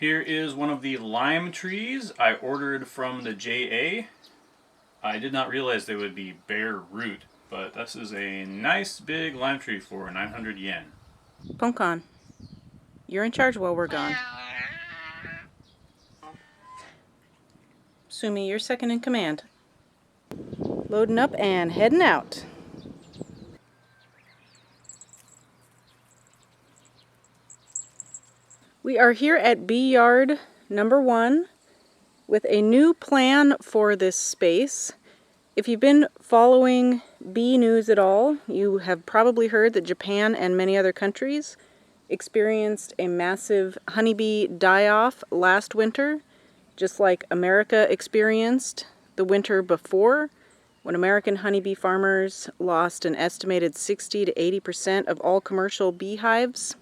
Here is one of the lime trees I ordered from the JA. I did not realize they would be bare root, but this is a nice big lime tree for 900 yen. Punkon, you're in charge while we're gone. Sumi, you're second in command. Loading up and heading out. We are here at bee yard number 1 with a new plan for this space. If you've been following bee news at all, you have probably heard that Japan and many other countries experienced a massive honeybee die-off last winter, just like America experienced the winter before, when American honeybee farmers lost an estimated 60 to 80% of all commercial beehives.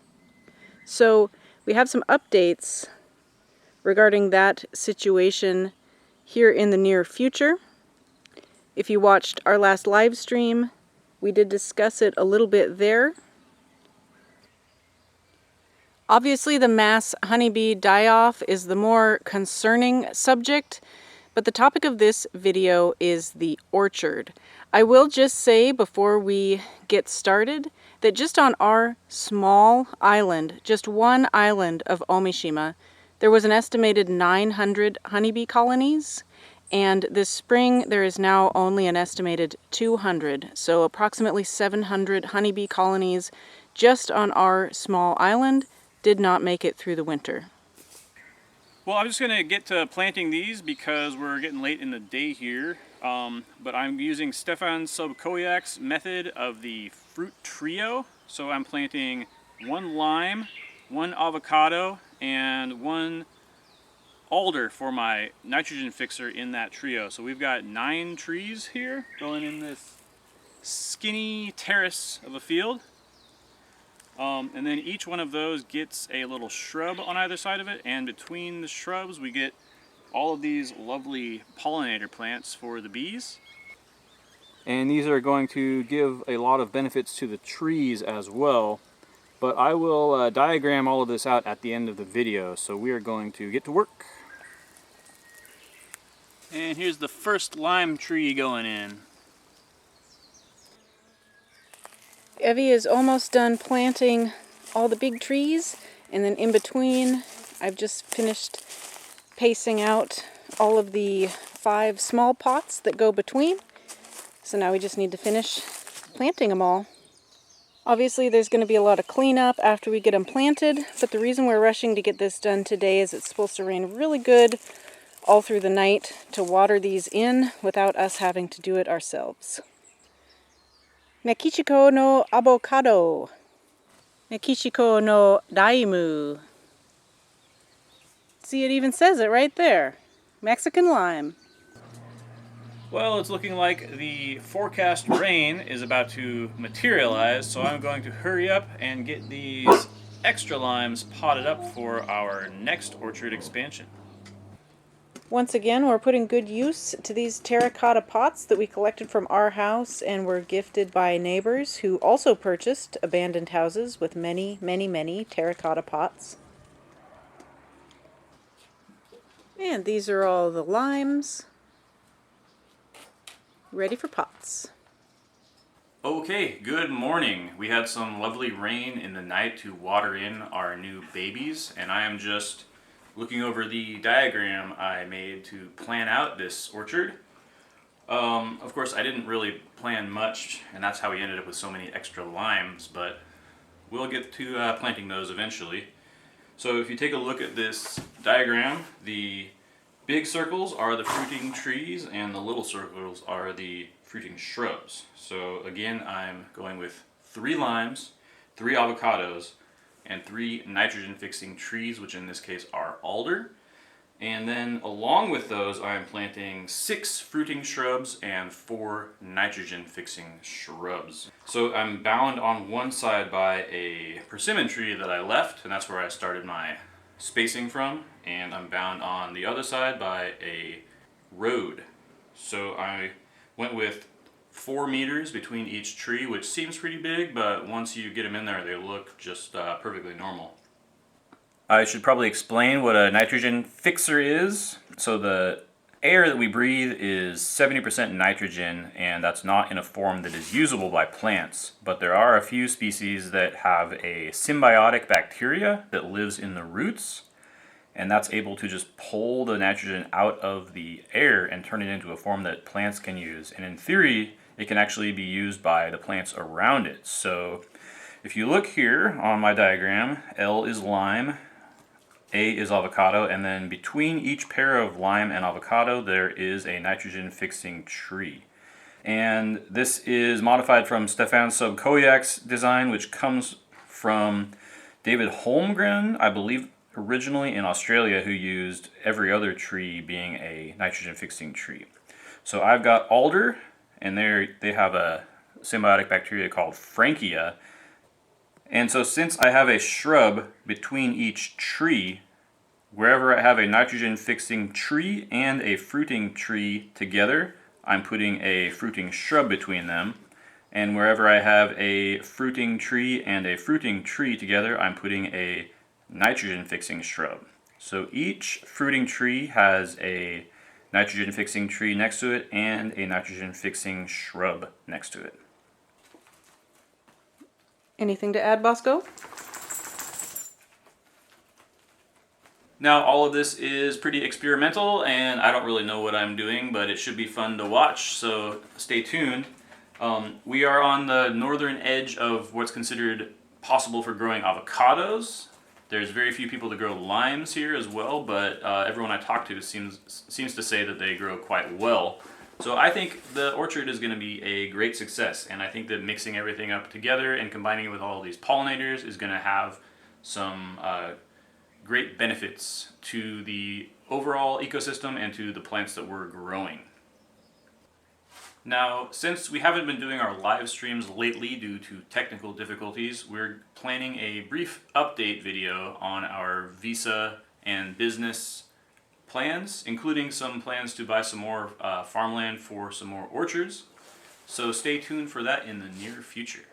So we have some updates regarding that situation here in the near future. If you watched our last live stream, we did discuss it a little bit there. Obviously, the mass honeybee die-off is the more concerning subject, but the topic of this video is the orchard. I will just say before we get started that just on our small island, just one island of Ōmishima, there was an estimated 900 honeybee colonies, and this spring there is now only an estimated 200, so approximately 700 honeybee colonies just on our small island did not make it through the winter. Well, I'm just going to get to planting these because we're getting late in the day here. But I'm using Stefan Sobkowiak's method of the fruit trio. So I'm planting 1 lime, 1 avocado, and 1 alder for my nitrogen fixer in that trio. So we've got 9 trees here going in this skinny terrace of a field. And then each one of those gets a little shrub on either side of it, and between the shrubs we get all of these lovely pollinator plants for the bees. And these are going to give a lot of benefits to the trees as well, but I will diagram all of this out at the end of the video, so we are going to get to work. And here's the first lime tree going in. Evie is almost done planting all the big trees, and then in between I've just finished pacing out all of the 5 small pots that go between. So now we just need to finish planting them all. Obviously there's going to be a lot of cleanup after we get them planted, but the reason we're rushing to get this done today is it's supposed to rain really good all through the night to water these in without us having to do it ourselves. Mexico no avocado. Mexico no daimu. See, it even says it right there. Mexican lime. Well, it's looking like the forecast rain is about to materialize, so I'm going to hurry up and get these extra limes potted up for our next orchard expansion. Once again, we're putting good use to these terracotta pots that we collected from our house and were gifted by neighbors who also purchased abandoned houses with many, many, many terracotta pots. And these are all the limes ready for pots. Okay, good morning. We had some lovely rain in the night to water in our new babies, and I am just looking over the diagram I made to plan out this orchard. Of course, I didn't really plan much, and that's how we ended up with so many extra limes, but we'll get to planting those eventually. So if you take a look at this diagram, the big circles are the fruiting trees, and the little circles are the fruiting shrubs. So again, I'm going with 3 limes, 3 avocados, and 3 nitrogen fixing trees, which in this case are alder. And then along with those, I'm planting 6 fruiting shrubs and 4 nitrogen fixing shrubs. So I'm bound on one side by a persimmon tree that I left, and that's where I started my spacing from. And I'm bound on the other side by a road. So I went with 4 meters between each tree, which seems pretty big, but once you get them in there, they look just perfectly normal. I should probably explain what a nitrogen fixer is. So the air that we breathe is 70% nitrogen, and that's not in a form that is usable by plants. But there are a few species that have a symbiotic bacteria that lives in the roots, and that's able to just pull the nitrogen out of the air and turn it into a form that plants can use. And in theory, it can actually be used by the plants around it. So if you look here on my diagram, L is lime, A is avocado, and then between each pair of lime and avocado there is a nitrogen fixing tree. And this is modified from Stefan Sobkowiak's design, which comes from David Holmgren, I believe originally in Australia, who used every other tree being a nitrogen fixing tree. So I've got alder, and they have a symbiotic bacteria called Akiya. And so since I have a shrub between each tree, wherever I have a nitrogen fixing tree and a fruiting tree together, I'm putting a fruiting shrub between them. And wherever I have a fruiting tree and a fruiting tree together, I'm putting a nitrogen fixing shrub. So each fruiting tree has a nitrogen fixing tree next to it and a nitrogen fixing shrub next to it. Anything to add, Bosco? Now all of this is pretty experimental and I don't really know what I'm doing, but it should be fun to watch, so stay tuned. We are on the northern edge of what's considered possible for growing avocados. There's very few people that grow limes here as well, but everyone I talk to seems to say that they grow quite well. So I think the orchard is going to be a great success, and I think that mixing everything up together and combining it with all these pollinators is going to have some great benefits to the overall ecosystem and to the plants that we're growing. Now, since we haven't been doing our live streams lately due to technical difficulties, we're planning a brief update video on our visa and business plans, including some plans to buy some more farmland for some more orchards. So stay tuned for that in the near future.